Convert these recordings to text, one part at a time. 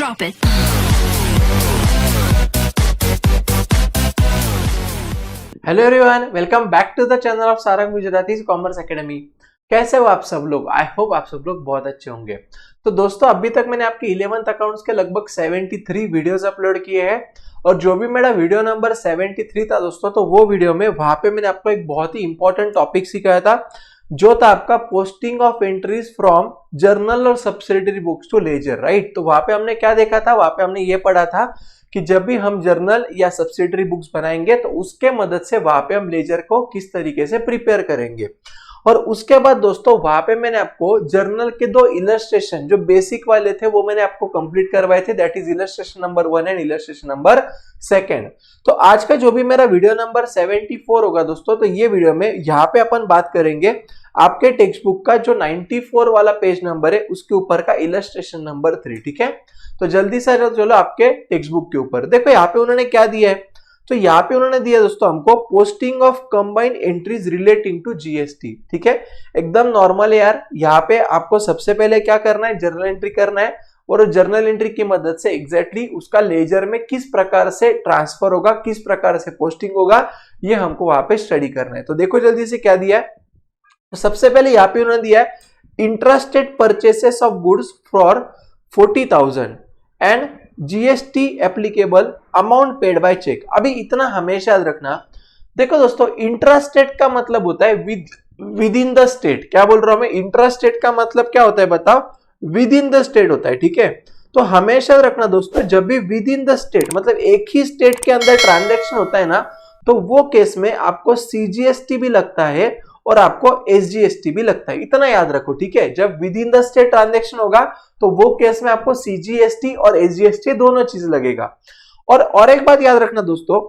Drop it. Hello everyone, welcome back to the channel of Sarang Gujarati commerce academy. कैसे हो आप सब लोग? आई होप आप सब लोग बहुत अच्छे होंगे। तो दोस्तों, अभी तक मैंने आपके 11th अकाउंट्स के लगभग 73 वीडियोस अपलोड किए हैं और जो भी मेरा वीडियो नंबर 73 था दोस्तों, तो वो वीडियो में वहां पे मैंने आपको एक बहुत ही इंपॉर्टेंट टॉपिक सिखाया था, जो था आपका posting of entries from journal और subsidiary books to ledger, right. तो वहां पे हमने क्या देखा था? वहां पे हमने ये पढ़ा था कि जब भी हम जर्नल या सब्सिडियरी बुक्स बनाएंगे तो उसके मदद से वहां पे हम लेजर को किस तरीके से प्रिपेयर करेंगे। और उसके बाद दोस्तों, वहां पे मैंने आपको जर्नल के दो इलस्ट्रेशन जो बेसिक वाले थे वो मैंने आपको कंप्लीट करवाए थे, that is illustration number 1 and illustration number 2। तो आज का जो भी मेरा वीडियो नंबर 74 होगा दोस्तों, तो ये वीडियो में यहाँ पे अपन बात करेंगे आपके टेक्स्ट बुक का जो 94 वाला पेज नंबर है उसके ऊपर का इलस्ट्रेशन नंबर 3, ठीक है। तो जल्दी से चलो आपके टेक्स्ट बुक के ऊपर देखो, यहाँ पे उन्होंने क्या दिया है। तो यहाँ पे उन्होंने दिया दोस्तों हमको posting of combined entries relating to GST, ठीक है। एकदम नॉर्मल है यार। यहाँ पे आपको सबसे पहले क्या करना है? जर्नल एंट्री करना है और जर्नल एंट्री की मदद से एग्जैक्टली उसका लेजर में किस प्रकार से ट्रांसफर होगा, किस प्रकार से पोस्टिंग होगा, ये हमको वहां पे स्टडी करना है। तो देखो जल्दी से क्या दिया है। तो सबसे पहले यहाँ पे उन्होंने दिया है interested purchases of goods for 40,000 and GST applicable amount paid by cheque. अभी इतना हमेशा याद रखना। देखो दोस्तों, इंट्रास्टेट का मतलब होता है विद इन द स्टेट। क्या बोल रहा हूं मैं? इंट्रास्टेट का मतलब क्या होता है बताओ? विद इन द स्टेट होता है, ठीक है। तो हमेशा रखना दोस्तों, जब भी विद इन द स्टेट मतलब एक ही स्टेट के अंदर ट्रांजैक्शन होता है ना, तो वो केस में आपको सीजीएसटी भी लगता है और आपको एसजीएसटी भी लगता है। इतना याद रखो, ठीक है। जब with in the state transaction होगा तो वो केस में आपको सीजीएसटी और एसजीएसटी दोनों चीज लगेगा। और एक बात याद रखना दोस्तों,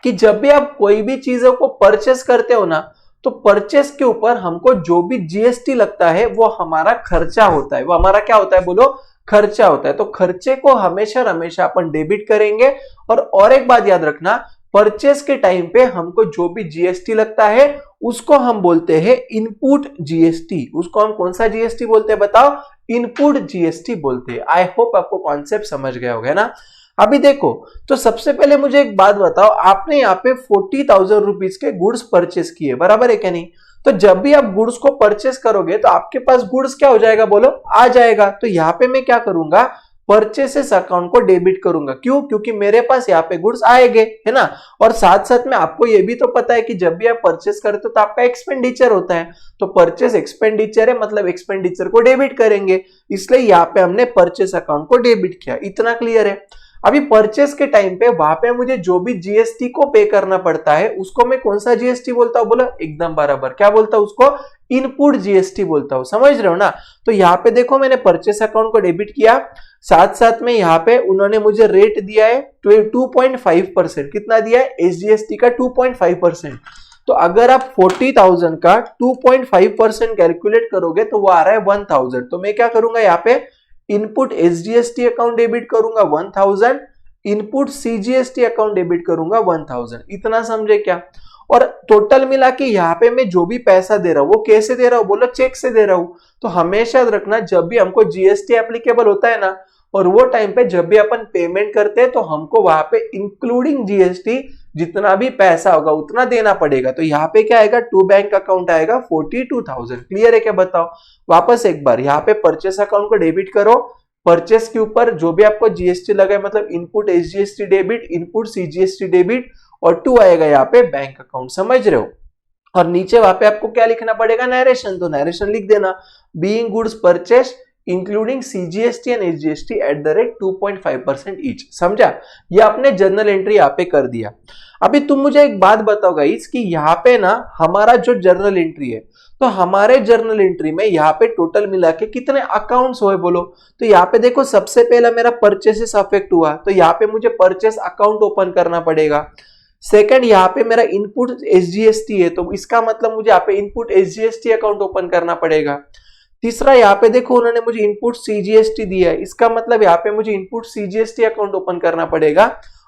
कि जब भी आप कोई भी चीजों को परचेस करते हो ना, तो परचेस के ऊपर हमको जो भी जीएसटी लगता है वो हमारा खर्चा होता है। वो हमारा क्या होता है? बोलो, खर्चा होता है। तो खर्चे को हमेशा हमेशा अपन डेबिट करेंगे। और एक बात याद रखना, परचेस के टाइम पे हमको जो भी जीएसटी लगता है उसको हम बोलते हैं इनपुट जीएसटी। उसको हम कौन सा जीएसटी बोलते हैं बताओ? इनपुट जीएसटी बोलते हैं। आई होप आपको कॉन्सेप्ट समझ गए होंगे ना। अभी देखो, तो सबसे पहले मुझे एक बात बताओ, आपने यहाँ पे 40,000 रुपीज के गुड्स परचेस किए, बराबर है क्या नहीं? तो जब भी आप गुड्स को परचेस करोगे तो आपके पास गुड्स क्या हो जाएगा? बोलो, आ जाएगा। तो यहाँ पे मैं क्या करूंगा? परचेसेस अकाउंट को डेबिट करूंगा। क्यों? क्योंकि मेरे पास यहाँ पे गुड्स आएंगे, है ना। और साथ साथ में आपको ये भी तो पता है कि जब भी आप परचेस करते हो तो आपका एक्सपेंडिचर होता है। तो परचेस एक्सपेंडिचर है, मतलब एक्सपेंडिचर को डेबिट करेंगे, इसलिए यहाँ पे हमने परचेस अकाउंट को डेबिट किया। इतना क्लियर है। अभी परचेस के टाइम पे वहां पे मुझे जो भी जीएसटी को पे करना पड़ता है उसको मैं कौन सा जीएसटी बोलता हूं? बोलो, एकदम बराबर। क्या बोलता हूं? उसको इनपुट जीएसटी बोलता हूं। समझ रहे हो ना। तो यहाँ पे देखो, मैंने परचेस अकाउंट को डेबिट किया, साथ साथ में यहाँ पे उन्होंने मुझे रेट दिया है 2.5%। कितना दिया है? एसजीएसटी का 2.5%। तो अगर आप 40,000 का 2.5% कैलकुलेट करोगे तो वो आ रहा है 1,000। तो मैं क्या करूंगा? यहाँ पे इनपुट एसजीएसटी अकाउंट डेबिट करूंगा 1,000, इनपुट सीजीएसटी अकाउंट डेबिट करूंगा 1,000। इतना समझे क्या? और टोटल मिला के यहाँ पे मैं जो भी पैसा दे रहा हूं वो कैसे दे रहा हूं? बोलो, चेक से दे रहा हूं। तो हमेशा याद रखना, जब भी हमको जीएसटी एप्लीकेबल होता है ना, और वो टाइम पे जब भी अपन पेमेंट करते हैं तो हमको वहां पे इंक्लूडिंग जीएसटी जितना भी पैसा होगा उतना देना पड़ेगा। तो यहाँ पे क्या आएगा? टू बैंक अकाउंट आएगा 42,000। क्लियर है क्या? बताओ वापस एक बार। यहाँ पे परचेस अकाउंट को डेबिट करो, परचेस के ऊपर जो भी आपको जीएसटी लगा है, मतलब input SGST debit, input CGST debit, और 2 आएगा यहाँ पे बैंक अकाउंट। समझ रहे हो? और नीचे वहां पे आपको क्या लिखना पड़ेगा? नरेशन। तो नरेशन लिख देना, being goods purchase including CGST and SGST at the rate 2.5% each. समझा? ये आपने जर्नल एंट्री यहाँ पे कर दिया। अभी तुम मुझे एक बात बताओ गाइस, कि यहाँ पे ना हमारा जो जर्नल एंट्री है, तो हमारे जर्नल एंट्री में यहाँ पे टोटल मिला के कितने अकाउंट्स हुए बोलो? तो यहाँ पे देखो, सबसे पहला मेरा परचेसेस अफेक्ट हुआ, तो यहाँ पे मुझे परचेस अकाउंट ओपन करना पड़ेगा। सेकंड, यहाँ पे मेरा इनपुट एसजीएसटी है, तो इसका मतलब मुझे यहाँ पे इनपुट एसजीएसटी अकाउंट ओपन करना पड़ेगा। तीसरा, यहाँ पे देखो उन्होंने मुझे इनपुट सीजीएसटी दिया है, इसका मतलब यहाँ पे मुझे इनपुट सीजीएसटी अकाउंट ओपन करना पड़ेगा।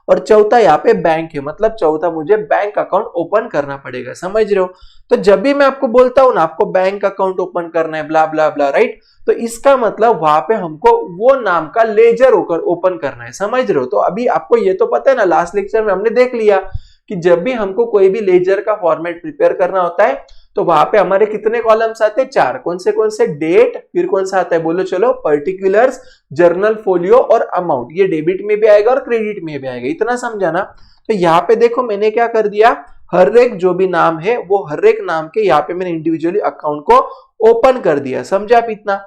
और चौथा यहाँ पे बैंक है, मतलब चौथा मुझे बैंक अकाउंट ओपन करना पड़ेगा, समझ रहे हो। तो जब भी मैं आपको बोलता हूं ना आपको बैंक अकाउंट ओपन करना है ब्ला ब्ला ब्ला, राइट, तो इसका मतलब वहां पे हमको वो नाम का लेजर ओपन करना है, समझ रहे हो। तो अभी आपको ये तो पता है ना, लास्ट लेक्चर में हमने देख लिया कि जब भी हमको कोई भी लेजर का फॉर्मेट प्रिपेयर करना होता है तो वहां पे हमारे कितने कॉलम्स आते हैं, 4। कौन से डेट, फिर कौन सा आता है बोलो, चलो, पर्टिकुलर्स, जर्नल फोलियो और अमाउंट। ये डेबिट में भी आएगा और क्रेडिट में भी आएगा, इतना समझाना। तो यहाँ पे देखो मैंने क्या कर दिया, हर एक जो भी नाम है वो हर एक नाम के यहाँ पे मैंने इंडिविजुअली अकाउंट को ओपन कर दिया, समझा आप इतना।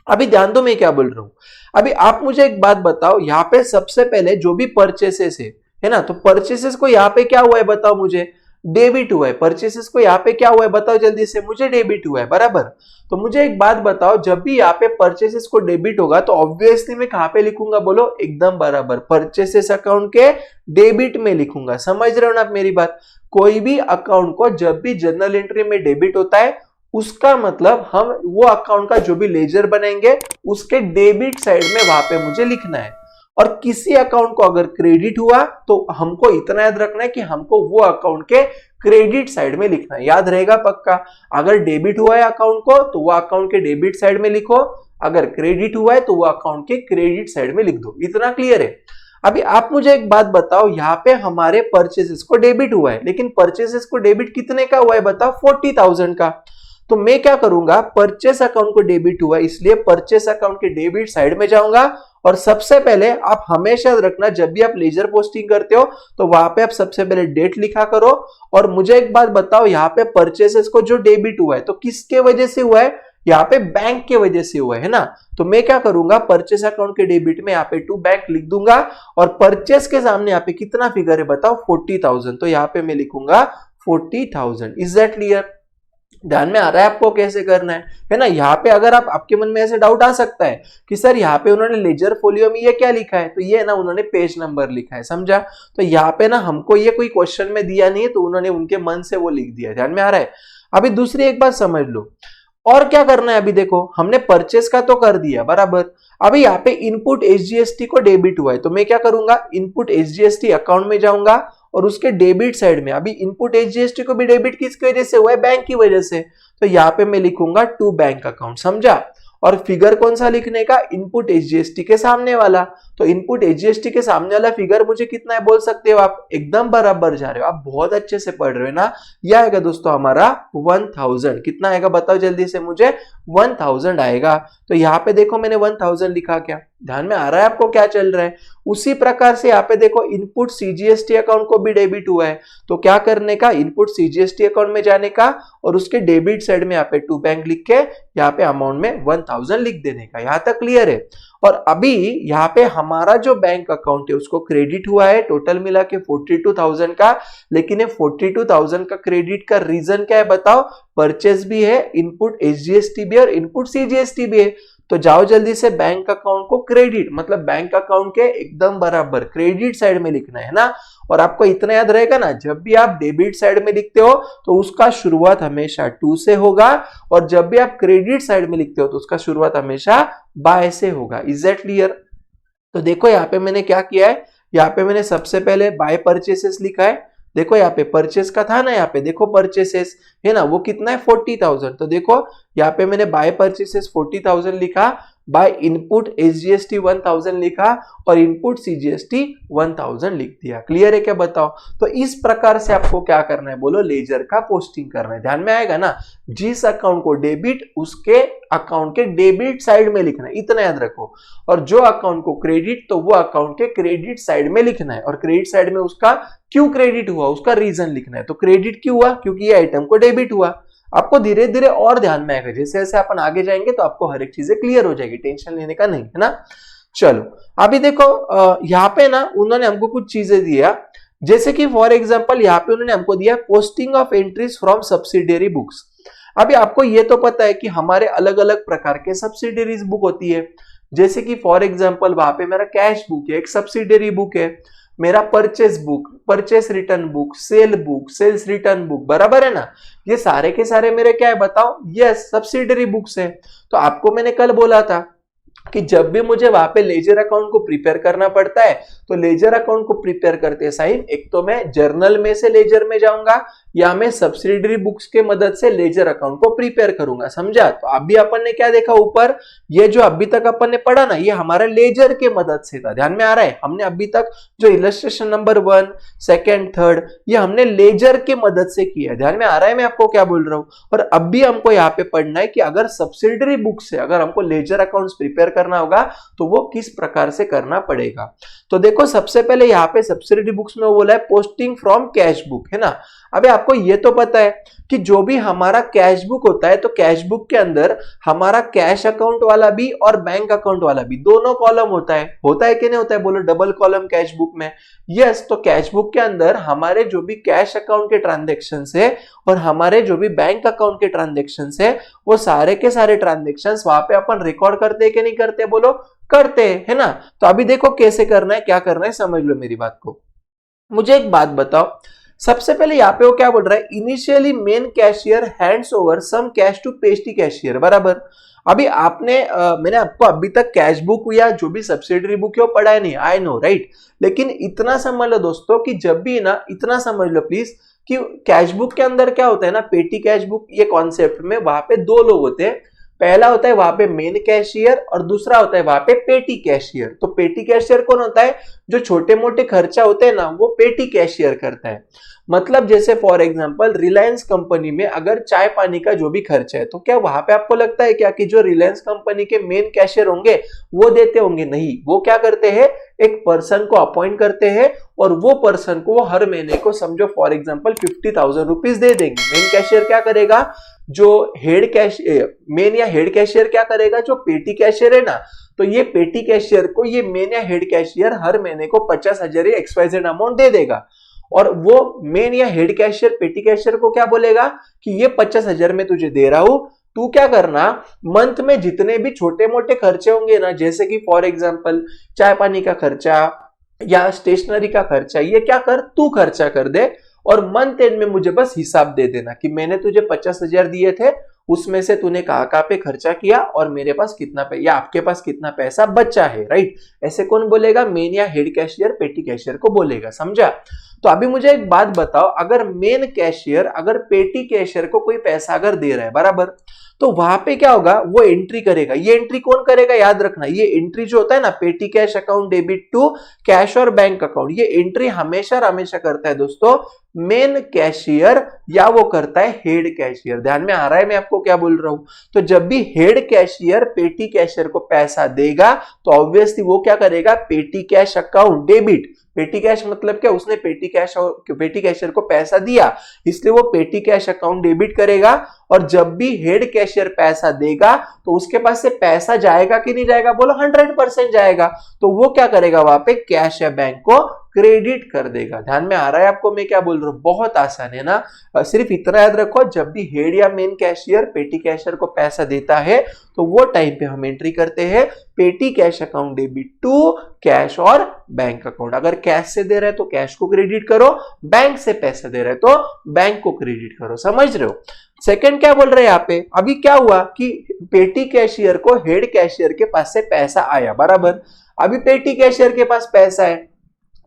अभी ध्यान दो मैं क्या बोल रहा हूं। अभी आप मुझे एक बात बताओ, यहाँ पे सबसे पहले जो भी परचेसेस है ना, तो परचेसेस को यहाँ पे क्या हुआ है बताओ मुझे, डेबिट हुआ है। परचेसेस को यहाँ पे क्या हुआ है बताओ जल्दी से मुझे, डेबिट हुआ है, बराबर। तो मुझे एक बात बताओ, जब भी यहाँ पे परचेसेस को डेबिट होगा तो ऑब्वियसली मैं कहां पे लिखूंगा बोलो, एकदम बराबर, परचेसेस अकाउंट के डेबिट में लिखूंगा, समझ रहे हो ना आप मेरी बात। कोई भी अकाउंट को जब भी जर्नल एंट्री में डेबिट होता है उसका मतलब हम वो अकाउंट का जो भी लेजर बनाएंगे उसके डेबिट साइड में वहां पे मुझे लिखना है। और किसी अकाउंट को अगर क्रेडिट हुआ तो हमको इतना याद रखना है कि हमको वो अकाउंट के क्रेडिट साइड में लिखना है, याद रहेगा पक्का। अगर डेबिट हुआ है अकाउंट को तो वो अकाउंट के डेबिट साइड में लिखो, अगर क्रेडिट हुआ है तो वो अकाउंट के क्रेडिट साइड में लिख दो, इतना क्लियर है। अभी आप मुझे एक बात बताओ, यहाँ पे हमारे परचेसेस को डेबिट हुआ है, लेकिन परचेसेस को डेबिट कितने का हुआ है बताओ, 40,000 का। तो मैं क्या करूंगा, परचेस अकाउंट को डेबिट हुआ इसलिए परचेस अकाउंट के डेबिट साइड में जाऊंगा। और सबसे पहले आप हमेशा रखना, जब भी आप लेजर पोस्टिंग करते हो तो वहां पे आप सबसे पहले डेट लिखा करो। और मुझे एक बात बताओ, यहाँ पे परचेसेस को जो डेबिट हुआ है तो किसके वजह से हुआ है, यहाँ पे बैंक के वजह से हुआ है ना। तो मैं क्या करूंगा, परचेस अकाउंट के डेबिट में यहाँ पे टू बैंक लिख दूंगा और परचेस के सामने यहाँ पे कितना फिगर है बताओ, 40,000। तो यहाँ पे मैं लिखूंगा 40,000। Is that clear? ध्यान में आ रहा है आपको कैसे करना है ना। यहाँ पे अगर आपके मन में ऐसे डाउट आ सकता है कि सर यहाँ पे उन्होंने लेजर फोलियो में ये क्या लिखा है, तो ये ना उन्होंने पेज नंबर लिखा है, समझा। तो यहाँ पे ना हमको ये कोई क्वेश्चन में दिया नहीं है, तो उन्होंने उनके मन से वो लिख दिया, ध्यान में आ रहा है। अभी दूसरी एक बात समझ लो, और क्या करना है। अभी देखो हमने परचेस का तो कर दिया बराबर, अभी यहाँ पे इनपुट एसजीएसटी को डेबिट हुआ है, तो मैं क्या करूंगा, इनपुट एसजीएसटी अकाउंट में जाऊंगा और उसके डेबिट साइड में, अभी इनपुट एसजीएसटी को भी डेबिट किसकी वजह से हुआ है, बैंक की वजह से, तो यहाँ पे मैं लिखूंगा टू बैंक अकाउंट, समझा। और फिगर कौन सा लिखने का, इनपुट एसजीएसटी के सामने वाला। तो इनपुट एसजीएसटी के सामने वाला फिगर मुझे कितना है बोल सकते हो आप, एकदम बराबर जा रहे हो आप, बहुत अच्छे से पढ़ रहे हो ना। यह आएगा दोस्तों हमारा 1000। कितना आएगा बताओ जल्दी से मुझे, 1000 आएगा। तो यहाँ पे देखो मैंने 1000 लिखा, क्या ध्यान में आ रहा है आपको क्या चल रहा है। उसी प्रकार से यहाँ पे देखो इनपुट सीजीएसटी अकाउंट को भी डेबिट हुआ है, तो क्या करने का, इनपुट सीजीएसटी अकाउंट में जाने का और उसके डेबिट साइड में यहाँ पे टू बैंक लिख के यहाँ पे अमाउंट में 1000 लिख देने का। यहाँ तक क्लियर है। और अभी यहाँ पे हमारा जो बैंक अकाउंट है उसको क्रेडिट हुआ है टोटल मिला के 42,000 का, लेकिन ये 42,000 का क्रेडिट का रीजन क्या है बताओ, परचेस भी है, इनपुट एसजीएसटी भी है और इनपुट सीजीएसटी भी है। तो जाओ जल्दी से बैंक अकाउंट को क्रेडिट, मतलब बैंक अकाउंट के एकदम बराबर क्रेडिट साइड में लिखना है ना। और आपको इतना याद रहेगा ना, जब भी आप डेबिट साइड में लिखते हो तो उसका शुरुआत हमेशा टू से होगा, और जब भी आप क्रेडिट साइड में लिखते हो तो उसका शुरुआत हमेशा बाय से होगा। Is that clear? तो देखो यहाँ पे मैंने क्या किया है, यहाँ पे मैंने सबसे पहले बाय परचेसेस लिखा है। देखो यहाँ पे परचेस का था ना, यहाँ पे देखो परचेसेस है ना, वो कितना है 40,000। तो देखो यहाँ पे मैंने बाय परचेसेस 40,000 लिखा, बाय इनपुट एसजीएसटी 1000 लिखा और इनपुट सीजीएसटी 1000 लिख दिया। क्लियर है क्या बताओ? तो इस प्रकार से आपको क्या करना है बोलो, लेजर का पोस्टिंग करना है। ध्यान में आएगा ना, जिस अकाउंट को डेबिट उसके अकाउंट के डेबिट साइड में लिखना है, इतना याद रखो। और जो अकाउंट को क्रेडिट तो वो अकाउंट के क्रेडिट साइड में लिखना है, और क्रेडिट साइड में उसका क्यों क्रेडिट हुआ उसका रीजन लिखना है। तो क्रेडिट क्यों हुआ, क्योंकि ये आइटम को डेबिट हुआ। आपको धीरे धीरे और ध्यान में आएगा, जैसे जैसे अपन आगे जाएंगे तो आपको हर एक चीजें क्लियर हो जाएगी, टेंशन लेने का नहीं है ना। चलो अभी देखो यहाँ पे ना उन्होंने हमको कुछ चीजें दिया, जैसे कि फॉर एग्जांपल यहाँ पे उन्होंने हमको दिया posting of entries from subsidiary books. अभी आपको ये तो पता है कि हमारे अलग अलग प्रकार के सब्सिडियरीज बुक होती है, जैसे कि फॉर एग्जांपल वहां पे मेरा कैश बुक है, एक सब्सिडियरी बुक है, मेरा purchase book, purchase return book, sale book, sales return book, बराबर है ना। ये सारे के सारे मेरे क्या है बताओ, यस सब्सिडियरी बुक्स है। तो आपको मैंने कल बोला था कि जब भी मुझे वहां पे लेजर अकाउंट को प्रिपेयर करना पड़ता है तो लेजर अकाउंट को प्रिपेयर करते साइन एक तो मैं जर्नल में से लेजर में जाऊंगा या मैं सब्सिडरी बुक्स के मदद से लेजर अकाउंट को प्रिपेयर करूंगा, समझा। तो अभी अपन ने क्या देखा ऊपर, ये जो अभी तक अपन ने पढ़ा ना, ये हमारा लेजर के मदद से था, ध्यान में आ रहा है। हमने अभी तक जो इलस्ट्रेशन नंबर 1, सेकंड, थर्ड, ये हमने लेजर के मदद से किया, ध्यान में आ रहा है मैं आपको क्या बोल रहा हूं। और अब भी हमको यहाँ पे पढ़ना है कि अगर सब्सिडरी बुक से अगर हमको लेजर अकाउंट्स प्रिपेयर करना होगा तो वो किस प्रकार से करना पड़ेगा। तो देखो सबसे पहले यहाँ पे सब्सिडरी बुक्स में वो बोला है पोस्टिंग फ्रॉम कैश बुक, है ना। अबे आपको ये तो पता है कि जो भी हमारा कैश बुक होता है तो कैश बुक के अंदर हमारा कैश अकाउंट वाला भी और बैंक अकाउंट वाला भी दोनों कॉलम होता है कि नहीं होता है, बोलो डबल कॉलम कैश बुक में। यस, तो कैश बुक के अंदर हमारे जो भी कैश अकाउंट के ट्रांजेक्शन है और हमारे जो भी बैंक अकाउंट के ट्रांजेक्शन है वो सारे के सारे ट्रांजेक्शन वहां पे अपन रिकॉर्ड करते हैं कि नहीं करते, बोलो करते है ना। तो अभी देखो कैसे करना है, क्या करना है, समझ लो मेरी बात को। मुझे एक बात बताओ, सबसे पहले यहाँ पे वो क्या बोल रहा है, initially main cashier hands over some cash to petty cashier, बराबर। अभी मैंने आपको अभी तक कैश बुक या जो भी सब्सिडरी बुक है वो पढ़ा है नहीं, आई नो राइट। लेकिन इतना समझ लो दोस्तों कि जब भी ना, इतना समझ लो प्लीज कि कैश बुक के अंदर क्या होता है ना, पेटी कैश बुक ये कॉन्सेप्ट में वहां पे दो लोग होते हैं। पहला होता है वहां पे मेन कैशियर और दूसरा होता है वहां पे पेटी कैशियर। तो पेटी कैशियर कौन होता है, जो छोटे मोटे खर्चा होते हैं ना वो पेटी कैशियर करता है। मतलब जैसे फॉर एग्जांपल रिलायंस कंपनी में अगर चाय पानी का जो भी खर्चा है तो क्या वहां पे आपको लगता है क्या कि जो रिलायंस कंपनी के मेन कैशियर होंगे वो देते होंगे, नहीं। वो क्या करते हैं, एक पर्सन को अपॉइंट करते हैं और वो पर्सन को वो हर महीने को समझो फॉर एग्जांपल 50,000 रुपीज दे देंगे। मेन कैशियर क्या करेगा, जो मेन या हेड कैशियर क्या करेगा, जो पेटी कैशियर है ना, तो ये पेटी कैशियर को ये मेन या हेड कैशियर हर महीने को 50,000 XYZ अमाउंट दे देगा। और वो मेन या हेड कैशियर पेटी कैशियर को क्या बोलेगा कि ये 50,000 में तुझे दे रहा हूं, तू क्या करना, मंथ में जितने भी छोटे मोटे खर्चे होंगे ना, जैसे कि फॉर एग्जांपल चाय पानी का खर्चा या स्टेशनरी का खर्चा, ये क्या कर, तू खर्चा कर दे और मंथ एंड में मुझे बस हिसाब दे देना कि मैंने तुझे 50,000 दिए थे, उसमें से तूने कहाँ पे खर्चा किया और मेरे पास कितना या आपके पास कितना पैसा बचा है, राइट। ऐसे कौन बोलेगा, मेन या हेड कैशियर पेटी कैशियर को बोलेगा, समझा। तो अभी मुझे एक बात बताओ, अगर मेन कैशियर अगर पेटी कैशियर को कोई पैसा अगर दे रहा है, बराबर, तो वहां पे क्या होगा, वो एंट्री करेगा। ये एंट्री कौन करेगा, याद रखना, ये एंट्री जो होता है ना, petty cash account debit to cash और बैंक अकाउंट, ये एंट्री हमेशा हमेशा करता है दोस्तों मेन कैशियर या वो करता है हेड कैशियर। ध्यान में आ रहा है मैं आपको क्या बोल रहा हूं। तो जब भी हेड कैशियर पेटी कैशियर को पैसा देगा तो ऑब्वियसली वो क्या करेगा, पेटी कैश अकाउंट डेबिट, पेटी कैश मतलब क्या, उसने पेटी कैशियर को पैसा दिया इसलिए वो पेटी कैश अकाउंट डेबिट करेगा। और जब भी हेड कैशियर पैसा देगा तो उसके पास से पैसा जाएगा कि नहीं जाएगा, बोलो 100% जाएगा। तो वो क्या करेगा, वहां पे कैश या बैंक को क्रेडिट कर देगा। ध्यान में आ रहा है आपको मैं क्या बोल रहा हूं, बहुत आसान है ना। सिर्फ इतना याद रखो, जब भी हेड या मेन कैशियर पेटी कैशियर को पैसा देता है तो वो टाइम पे हम एंट्री करते हैं petty cash account debit to cash और बैंक अकाउंट। अगर कैश से दे रहे तो कैश को क्रेडिट करो, बैंक से पैसा दे रहे तो बैंक को क्रेडिट करो, समझ रहे हो। सेकंड क्या बोल रहे हैं यहाँ पे, अभी क्या हुआ कि पेटी कैशियर को हेड कैशियर के पास से पैसा आया, बराबर। अभी पेटी कैशियर के पास पैसा है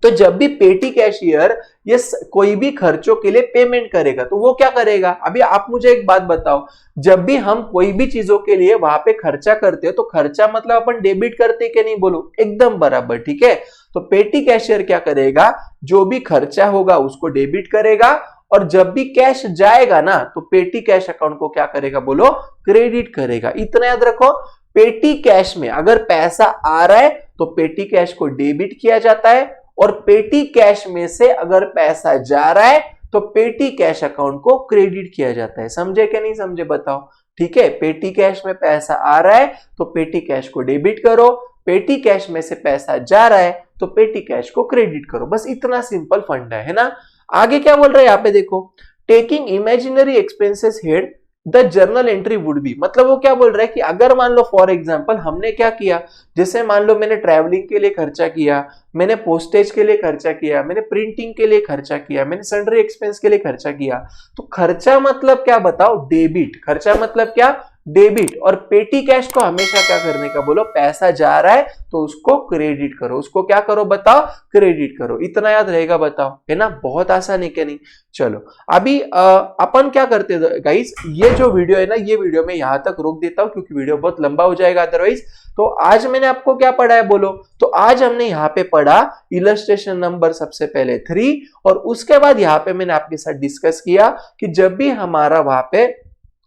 तो जब भी पेटी कैशियर ये कोई भी खर्चों के लिए पेमेंट करेगा तो वो क्या करेगा। अभी आप मुझे एक बात बताओ, जब भी हम कोई भी चीजों के लिए वहां पे खर्चा करते हैं तो खर्चा मतलब अपन डेबिट करते कि नहीं, बोलो एकदम बराबर, ठीक है। तो पेटी कैशियर क्या करेगा, जो भी खर्चा होगा उसको डेबिट करेगा और जब भी कैश जाएगा ना तो पेटी कैश अकाउंट को क्या करेगा, बोलो क्रेडिट करेगा। इतना याद रखो, पेटी कैश में अगर पैसा आ रहा है तो पेटी कैश को डेबिट किया जाता है और पेटी कैश में से अगर पैसा जा रहा है तो पेटी कैश अकाउंट को क्रेडिट किया जाता है। समझे कि नहीं समझे, बताओ, ठीक है। पेटी कैश में पैसा आ रहा है तो पेटी कैश को डेबिट करो, पेटी कैश में से पैसा जा रहा है तो पेटी कैश को क्रेडिट करो, बस इतना सिंपल फंडा है ना। आगे क्या बोल रहे हैं यहाँ पे देखो, taking imaginary expenses head the journal entry would be, मतलब वो क्या बोल रहा है कि अगर मान लो फॉर एग्जांपल हमने क्या किया, जैसे मान लो मैंने ट्रैवलिंग के लिए खर्चा किया, मैंने पोस्टेज के लिए खर्चा किया, मैंने प्रिंटिंग के लिए खर्चा किया, मैंने सन्ड्री एक्सपेंस के लिए खर्चा किया, तो खर्चा मतलब क्या बताओ, डेबिट। खर्चा मतलब क्या, डेबिट और पेटी कैश को हमेशा क्या करने का बोलो, पैसा जा रहा है तो उसको क्रेडिट करो, उसको क्या करो बताओ, क्रेडिट करो। इतना याद रहेगा बताओ, है ना, बहुत आसान है क्या नहीं। चलो अभी अपन क्या करते हैं गाइस, ये जो वीडियो है ना, ये वीडियो मैं यहां तक रोक देता हूं क्योंकि वीडियो बहुत लंबा हो जाएगा अदरवाइज। तो आज मैंने आपको क्या पढ़ा है बोलो, तो आज हमने यहाँ पे पढ़ा इलस्ट्रेशन नंबर सबसे पहले 3 और उसके बाद यहाँ पे मैंने आपके साथ डिस्कस किया कि जब भी हमारा वहां पे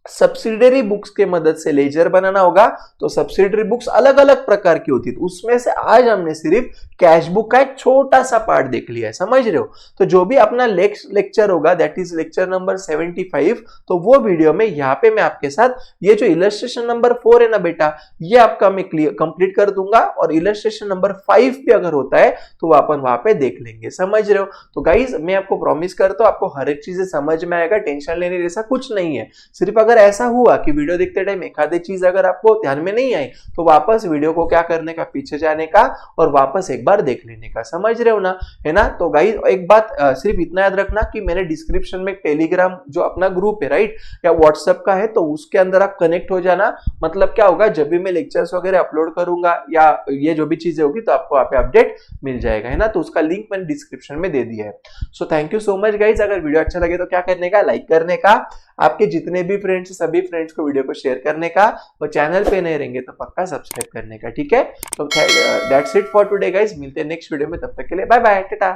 सब्सिडियरी बुक्स के मदद से लेजर बनाना होगा तो सब्सिडियरी बुक्स अलग अलग प्रकार की होती है, उसमें से आज हमने सिर्फ कैश बुक का एक छोटा सा पार्ट देख लिया है, समझ रहे हो। तो जो भी अपना लेक्चर होगा दैट इज लेक्चर नंबर 75, तो वो वीडियो में यहाँ पे मैं आपके साथ ये जो इलस्ट्रेशन नंबर 4 है ना बेटा, ये आपका मैं कंप्लीट कर दूंगा और इलस्ट्रेशन नंबर 5 भी अगर होता है तो अपन वहां पे देख लेंगे, समझ रहे हो। तो गाइज मैं आपको प्रॉमिस करता हूं आपको हर एक चीजें समझ में आएगा, टेंशन लेने जैसा कुछ नहीं है। सिर्फ अगर ऐसा हुआ कि वीडियो देखते टाइम एक आधी चीज अगर आपको ध्यान में नहीं आई तो वापस वीडियो को क्या करने का, पीछे जाने का और वापस एक बार देख लेने का, समझ रहे हो ना, है ना। तो गाइस एक बात सिर्फ इतना याद रखना कि मैंने डिस्क्रिप्शन में टेलीग्राम जो अपना ग्रुप है राइट या व्हाट्सएप का है, तो उसके अंदर आप कनेक्ट हो जाना। मतलब क्या होगा, जब भी मैं लेक्चर्स वगैरह अपलोड करूंगा या ये जो भी चीजें होगी तो आपको वहां पे अपडेट मिल जाएगा, है ना। तो उसका लिंक मैंने डिस्क्रिप्शन में दे दिया है। So thank you so much guys. अगर वीडियो अच्छा लगे तो क्या करने का, लाइक करने का, आपके जितने भी फ्रेंड्स सभी फ्रेंड्स को वीडियो को शेयर करने का, और चैनल पे नए रहेंगे तो पक्का सब्सक्राइब करने का, ठीक है। तो that's it for today guys, मिलते हैं नेक्स्ट वीडियो में, तब तक के लिए बाय बाय, टाटा।